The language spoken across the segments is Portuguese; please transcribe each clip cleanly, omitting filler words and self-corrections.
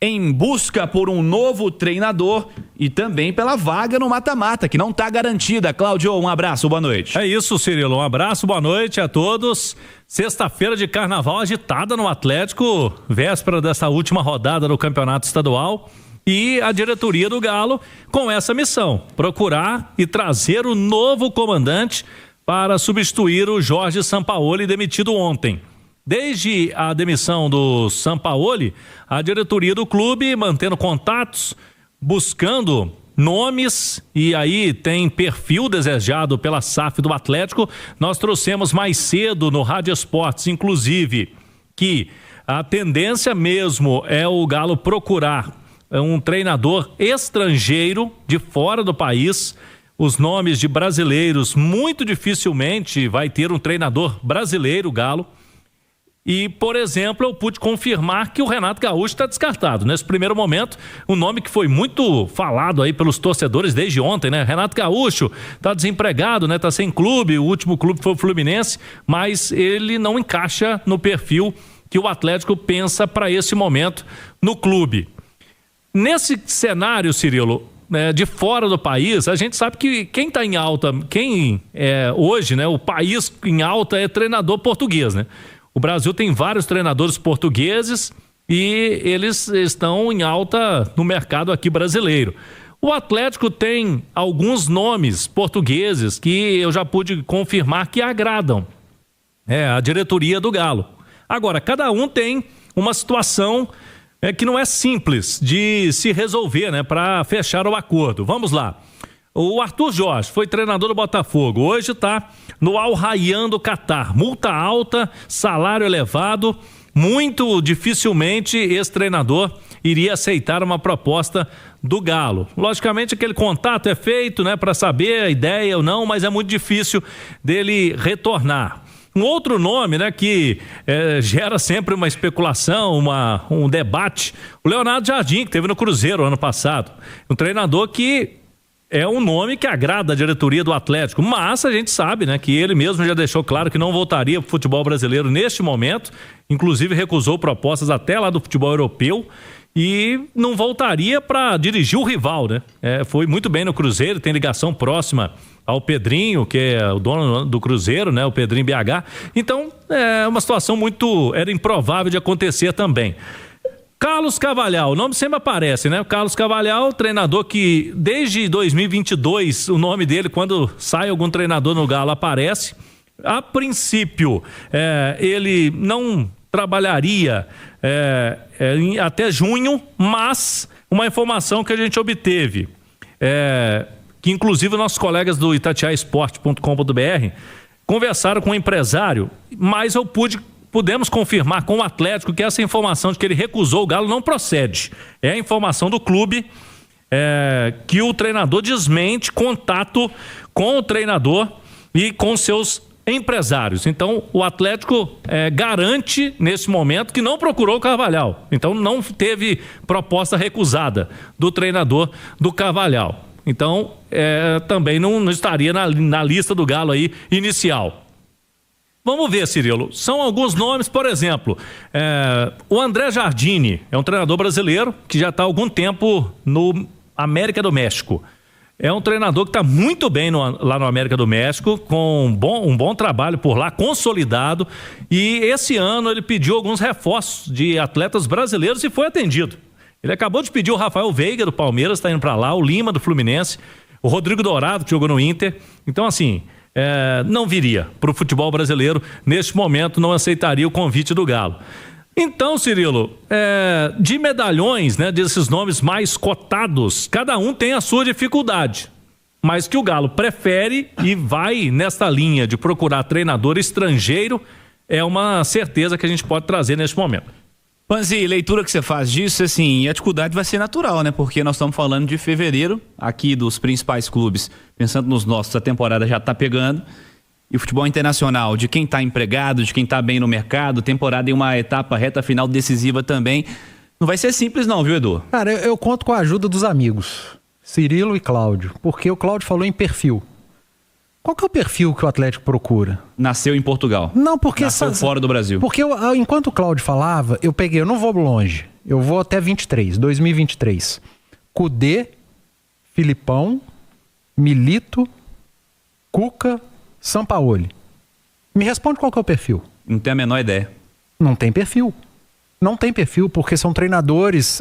em busca por um novo treinador e também pela vaga no mata-mata, que não está garantida. Cláudio, um abraço, boa noite. É isso, Cirilo, um abraço, boa noite a todos. Sexta-feira de carnaval agitada no Atlético, véspera dessa última rodada do campeonato estadual, e a diretoria do Galo com essa missão, procurar e trazer o novo comandante para substituir o Jorge Sampaoli, demitido ontem. Desde a demissão do Sampaoli, a diretoria do clube mantendo contatos, buscando nomes, e aí tem perfil desejado pela SAF do Atlético. Nós trouxemos mais cedo no Rádio Esportes, inclusive, que a tendência mesmo é o Galo procurar um treinador estrangeiro de fora do país. Os nomes de brasileiros, muito dificilmente vai ter um treinador brasileiro, o Galo. E, por exemplo, eu pude confirmar que o Renato Gaúcho está descartado. Nesse primeiro momento, um nome que foi muito falado aí pelos torcedores desde ontem, né? Renato Gaúcho está desempregado, né? Está sem clube, o último clube foi o Fluminense, mas ele não encaixa no perfil que o Atlético pensa para esse momento no clube. Nesse cenário, Cirilo, de fora do país, a gente sabe que quem está em alta, hoje, né? O país em alta é treinador português, né? O Brasil tem vários treinadores portugueses e eles estão em alta no mercado aqui brasileiro. O Atlético tem alguns nomes portugueses que eu já pude confirmar que agradam a diretoria do Galo. Agora, cada um tem uma situação que não é simples de se resolver, né, para fechar o acordo. Vamos lá. O Arthur Jorge foi treinador do Botafogo, hoje está no Al Rayyan do Catar, multa alta, salário elevado, muito dificilmente esse treinador iria aceitar uma proposta do Galo. Logicamente aquele contato é feito, né, para saber a ideia ou não, mas é muito difícil dele retornar. Um outro nome, né, que gera sempre uma especulação, um debate, o Leonardo Jardim, que teve no Cruzeiro ano passado, um treinador que é um nome que agrada a diretoria do Atlético, mas a gente sabe, né, que ele mesmo já deixou claro que não voltaria para o futebol brasileiro neste momento, inclusive recusou propostas até lá do futebol europeu e não voltaria para dirigir o rival, né? Foi muito bem no Cruzeiro, tem ligação próxima ao Pedrinho, que é o dono do Cruzeiro, né, o Pedrinho BH. Então, é uma situação era improvável de acontecer também. Carlos Carvalhal, o nome sempre aparece, né? O Carlos Carvalhal, treinador que desde 2022, o nome dele, quando sai algum treinador no Galo, aparece. A princípio, ele não trabalharia até junho, mas uma informação que a gente obteve, que inclusive nossos colegas do itatiaesporte.com.br conversaram com o empresário, mas pudemos confirmar com o Atlético que essa informação de que ele recusou o Galo não procede. É a informação do clube que o treinador desmente contato com o treinador e com seus empresários. Então, o Atlético garante nesse momento que não procurou o Carvalhal. Então, não teve proposta recusada do treinador do Carvalhal. Então, também não estaria na lista do Galo aí inicial. Vamos ver, Cirilo, são alguns nomes, por exemplo, o André Jardine é um treinador brasileiro que já está há algum tempo no América do México. É um treinador que está muito bem lá no América do México, com um bom trabalho por lá, consolidado, e esse ano ele pediu alguns reforços de atletas brasileiros e foi atendido. Ele acabou de pedir o Rafael Veiga do Palmeiras, está indo para lá, o Lima do Fluminense, o Rodrigo Dourado, que jogou no Inter. Então, assim, não viria para o futebol brasileiro. Neste momento, não aceitaria o convite do Galo. Então, Cirilo, de medalhões, né, desses nomes mais cotados, cada um tem a sua dificuldade. Mas que o Galo prefere e vai nesta linha de procurar treinador estrangeiro é uma certeza que a gente pode trazer neste momento. Panzi, leitura que você faz disso, assim, a dificuldade vai ser natural, né? Porque nós estamos falando de fevereiro, aqui dos principais clubes, pensando nos nossos, a temporada já está pegando, e o futebol internacional, de quem está empregado, de quem está bem no mercado, temporada em uma etapa reta final decisiva também, não vai ser simples não, viu, Edu? Cara, eu conto com a ajuda dos amigos, Cirilo e Cláudio, porque o Cláudio falou em perfil. Qual que é o perfil que o Atlético procura? Nasceu em Portugal. Não, porque... Nasceu fora do Brasil. Porque enquanto o Cláudio falava, eu não vou longe. Eu vou até 2023. Kudê, Filipão, Milito, Cuca, Sampaoli. Me responde qual que é o perfil. Não tenho a menor ideia. Não tem perfil. Não tem perfil, porque são treinadores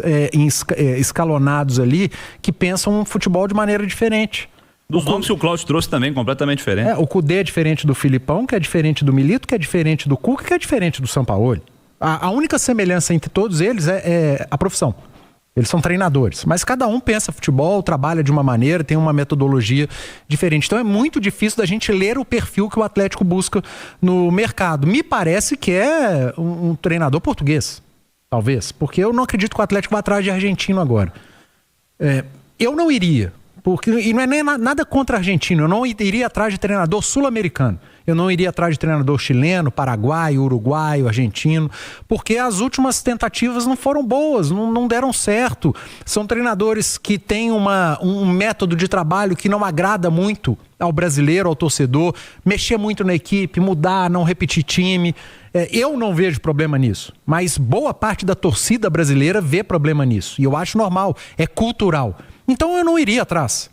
escalonados ali que pensam futebol de maneira diferente. Dos nomes que o Cláudio trouxe também, completamente diferente. O Kudê é diferente do Filipão, que é diferente do Milito, que é diferente do Cuca, que é diferente do Sampaoli. A única semelhança entre todos eles é a profissão. Eles são treinadores, mas cada um pensa futebol, trabalha de uma maneira, tem uma metodologia diferente. Então é muito difícil da gente ler o perfil que o Atlético busca no mercado. Me parece que é um treinador português, talvez, porque eu não acredito que o Atlético vá atrás de argentino agora. Eu não iria, e não é nem nada contra argentino, eu não iria atrás de treinador sul-americano. Eu não iria atrás de treinador chileno, paraguaio, uruguaio, argentino, porque as últimas tentativas não foram boas, não deram certo. São treinadores que têm um método de trabalho que não agrada muito ao brasileiro, ao torcedor, mexer muito na equipe, mudar, não repetir time. Eu não vejo problema nisso, mas boa parte da torcida brasileira vê problema nisso, e eu acho normal, é cultural. Então eu não iria atrás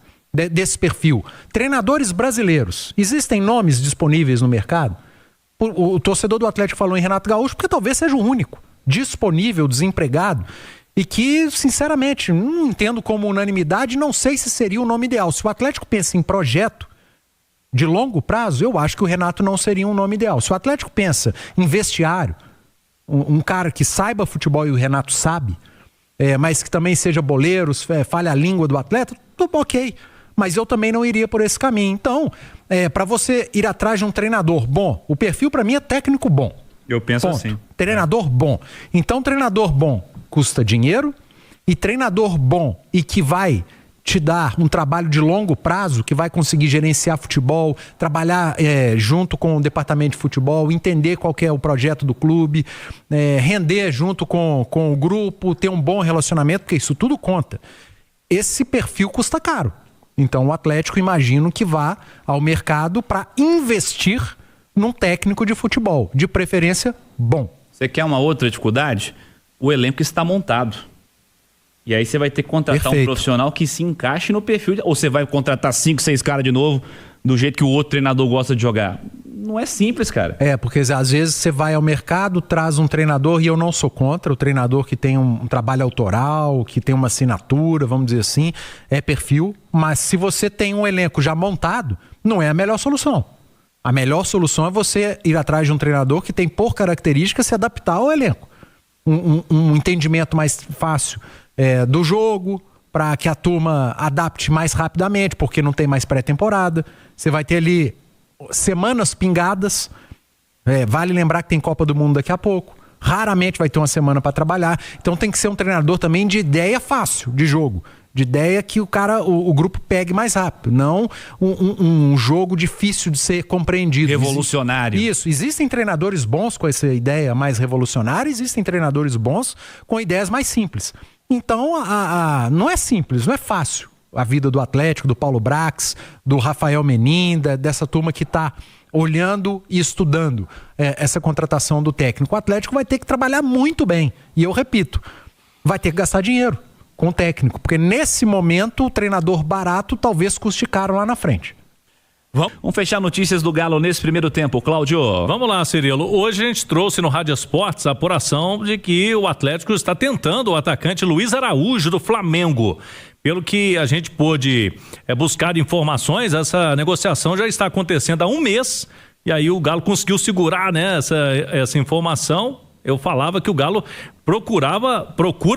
desse perfil. Treinadores brasileiros, existem nomes disponíveis no mercado? O torcedor do Atlético falou em Renato Gaúcho porque talvez seja o único disponível, desempregado, e que, sinceramente, não entendo como unanimidade, não sei se seria o nome ideal. Se o Atlético pensa em projeto de longo prazo, eu acho que o Renato não seria um nome ideal. Se o Atlético pensa em vestiário, um cara que saiba futebol, e o Renato sabe, mas que também seja boleiro, fale a língua do atleta, ok. Mas eu também não iria por esse caminho. Então, para você ir atrás de um treinador bom, o perfil para mim é técnico bom. Eu penso ponto. Assim. Treinador bom. Então, treinador bom custa dinheiro, e treinador bom e que vai te dar um trabalho de longo prazo, que vai conseguir gerenciar futebol, trabalhar junto com o departamento de futebol, entender qual que é o projeto do clube, render junto com o grupo, ter um bom relacionamento, porque isso tudo conta. Esse perfil custa caro. Então o Atlético, imagino que vá ao mercado para investir num técnico de futebol, de preferência bom. Você quer uma outra dificuldade? O elenco está montado. E aí você vai ter que contratar um profissional que se encaixe no perfil. Ou você vai contratar 5, 6 caras de novo, do jeito que o outro treinador gosta de jogar. Não é simples, cara. Porque às vezes você vai ao mercado, traz um treinador, e eu não sou contra, o treinador que tem um trabalho autoral, que tem uma assinatura, vamos dizer assim, é perfil. Mas se você tem um elenco já montado, não é a melhor solução. A melhor solução é você ir atrás de um treinador que tem por característica se adaptar ao elenco. Um entendimento mais fácil do jogo, para que a turma adapte mais rapidamente, porque não tem mais pré-temporada. Você vai ter ali semanas pingadas. Vale lembrar que tem Copa do Mundo daqui a pouco. Raramente vai ter uma semana para trabalhar. Então tem que ser um treinador também de ideia fácil de jogo. De ideia que o grupo pegue mais rápido. Não um jogo difícil de ser compreendido. Revolucionário. Isso. Existem treinadores bons com essa ideia mais revolucionária. Existem treinadores bons com ideias mais simples. Então, não é simples, não é fácil a vida do Atlético, do Paulo Brax, do Rafael Menin, dessa turma que está olhando e estudando essa contratação do técnico. O Atlético vai ter que trabalhar muito bem. E eu repito, vai ter que gastar dinheiro com o técnico, porque nesse momento o treinador barato talvez custe caro lá na frente. Vamos fechar notícias do Galo nesse primeiro tempo, Cláudio. Vamos lá, Cirilo. Hoje a gente trouxe no Rádio Esportes a apuração de que o Atlético está tentando o atacante Luiz Araújo do Flamengo. Pelo que a gente pôde buscar informações, essa negociação já está acontecendo há um mês, e aí o Galo conseguiu segurar, né, essa informação. Eu falava que o Galo procura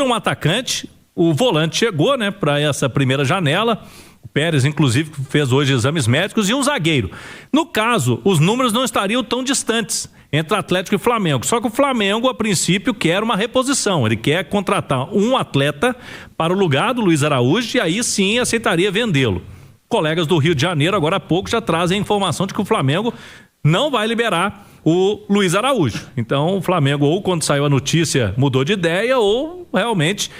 um atacante, o volante chegou, né, para essa primeira janela. O Pérez, inclusive, fez hoje exames médicos, e um zagueiro. No caso, os números não estariam tão distantes entre Atlético e Flamengo. Só que o Flamengo, a princípio, quer uma reposição. Ele quer contratar um atleta para o lugar do Luiz Araújo, e aí sim aceitaria vendê-lo. Colegas do Rio de Janeiro, agora há pouco, já trazem a informação de que o Flamengo não vai liberar o Luiz Araújo. Então o Flamengo, ou quando saiu a notícia, mudou de ideia, ou realmente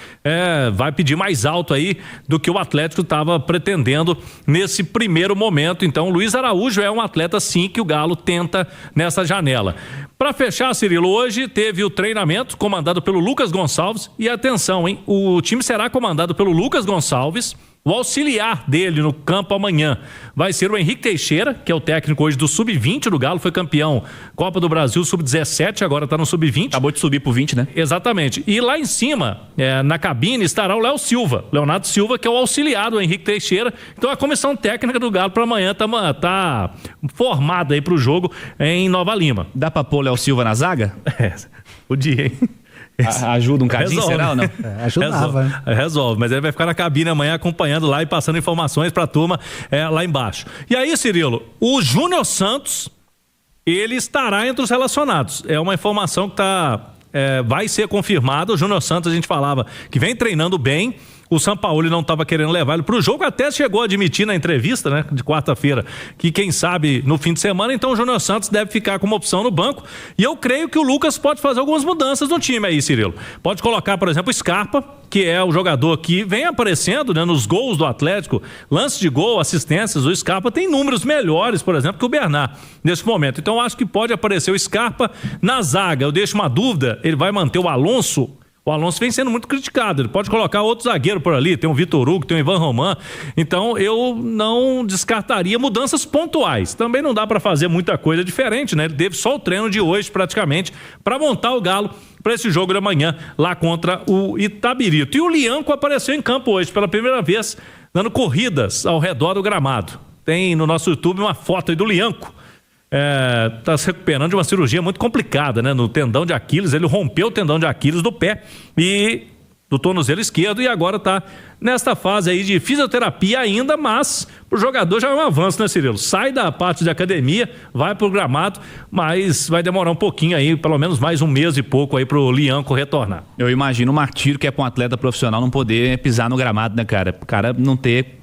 vai pedir mais alto aí do que o Atlético estava pretendendo nesse primeiro momento. Então o Luiz Araújo é um atleta sim que o Galo tenta nessa janela. Para fechar, Cirilo, hoje teve o treinamento comandado pelo Lucas Gonçalves e atenção, hein? O time será comandado pelo Lucas Gonçalves. O auxiliar dele no campo amanhã vai ser o Henrique Teixeira, que é o técnico hoje do Sub-20 do Galo, foi campeão Copa do Brasil Sub-17, agora está no Sub-20. Acabou de subir pro 20, né? Exatamente. E lá em cima, na cabine, estará o Léo Silva, Leonardo Silva, que é o auxiliar do Henrique Teixeira. Então a comissão técnica do Galo para amanhã tá formada aí pro jogo em Nova Lima. Dá pra pôr o Léo Silva na zaga? Podia, hein? Ajuda um cadinho, será ou não? Ajudava. Resolve, mas ele vai ficar na cabine amanhã acompanhando lá e passando informações pra turma lá embaixo. E aí, Cirilo, o Júnior Santos, ele estará entre os relacionados. É uma informação que vai ser confirmada. O Júnior Santos, a gente falava que vem treinando bem. O Sampaoli não estava querendo levar ele para o jogo, até chegou a admitir na entrevista, né, de quarta-feira, que quem sabe no fim de semana, então o Júnior Santos deve ficar como opção no banco. E eu creio que o Lucas pode fazer algumas mudanças no time aí, Cirilo. Pode colocar, por exemplo, o Scarpa, que é o jogador que vem aparecendo, né, nos gols do Atlético, lance de gol, assistências. O Scarpa tem números melhores, por exemplo, que o Bernard nesse momento. Então eu acho que pode aparecer o Scarpa na zaga. Eu deixo uma dúvida, ele vai manter o Alonso? O Alonso vem sendo muito criticado, ele pode colocar outro zagueiro por ali, tem o Vitor Hugo, tem o Ivan Roman, então eu não descartaria mudanças pontuais. Também não dá para fazer muita coisa diferente, né? Ele teve só o treino de hoje praticamente para montar o Galo para esse jogo de amanhã lá contra o Itabirito. E o Lianco apareceu em campo hoje pela primeira vez, dando corridas ao redor do gramado. Tem no nosso YouTube uma foto aí do Lianco. Está se recuperando de uma cirurgia muito complicada, né? No tendão de Aquiles, ele rompeu o tendão de Aquiles do pé e do tornozelo esquerdo e agora está nesta fase aí de fisioterapia ainda, mas o jogador já é um avanço, né, Cirilo? Sai da parte de academia, vai pro gramado, mas vai demorar um pouquinho aí, pelo menos mais um mês e pouco aí pro Lianco retornar. Eu imagino o martírio que é para um atleta profissional não poder pisar no gramado, né, cara? O cara não ter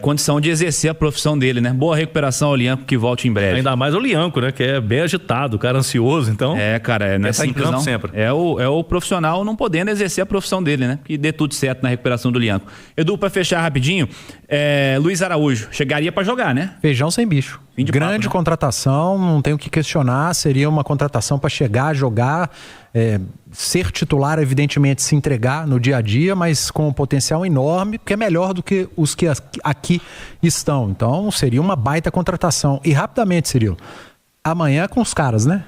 condição de exercer a profissão dele, né? Boa recuperação ao Lianco, que volte em breve. Ainda mais o Lianco, né? Que é bem agitado, o cara ansioso, então... Cara, não é simples, em campo não. Sempre. É o profissional não podendo exercer a profissão dele, né? Que dê tudo certo na recuperação do Lianco. Edu, para fechar rapidinho, Luiz Araújo, chegaria para jogar, né? Feijão sem bicho. Grande contratação, não tem o que questionar, seria uma contratação para chegar, jogar, ser titular, evidentemente, se entregar no dia a dia, mas com um potencial enorme, porque é melhor do que os que aqui estão. Então, seria uma baita contratação. E rapidamente, Cirilo, amanhã é com os caras, né?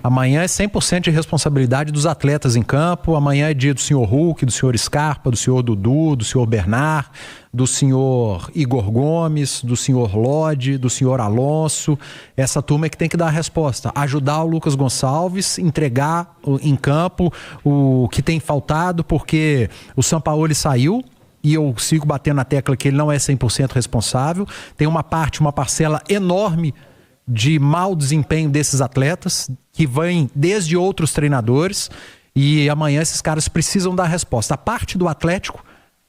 Amanhã é 100% de responsabilidade dos atletas em campo. Amanhã é dia do senhor Hulk, do senhor Scarpa, do senhor Dudu, do senhor Bernard, do senhor Igor Gomes, do senhor Lodi, do senhor Alonso. Essa turma é que tem que dar a resposta. Ajudar o Lucas Gonçalves, entregar em campo o que tem faltado, porque o Sampaoli saiu. E eu sigo batendo na tecla que ele não é 100% responsável. Tem uma parcela enorme de mau desempenho desses atletas, que vêm desde outros treinadores, e amanhã esses caras precisam dar resposta. A parte do Atlético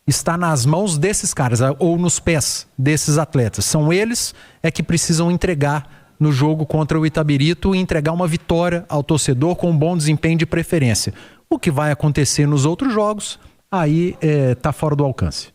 está nas mãos desses caras, ou nos pés desses atletas. São eles que precisam entregar no jogo contra o Itabirito e entregar uma vitória ao torcedor com um bom desempenho de preferência. O que vai acontecer nos outros jogos, aí está fora do alcance.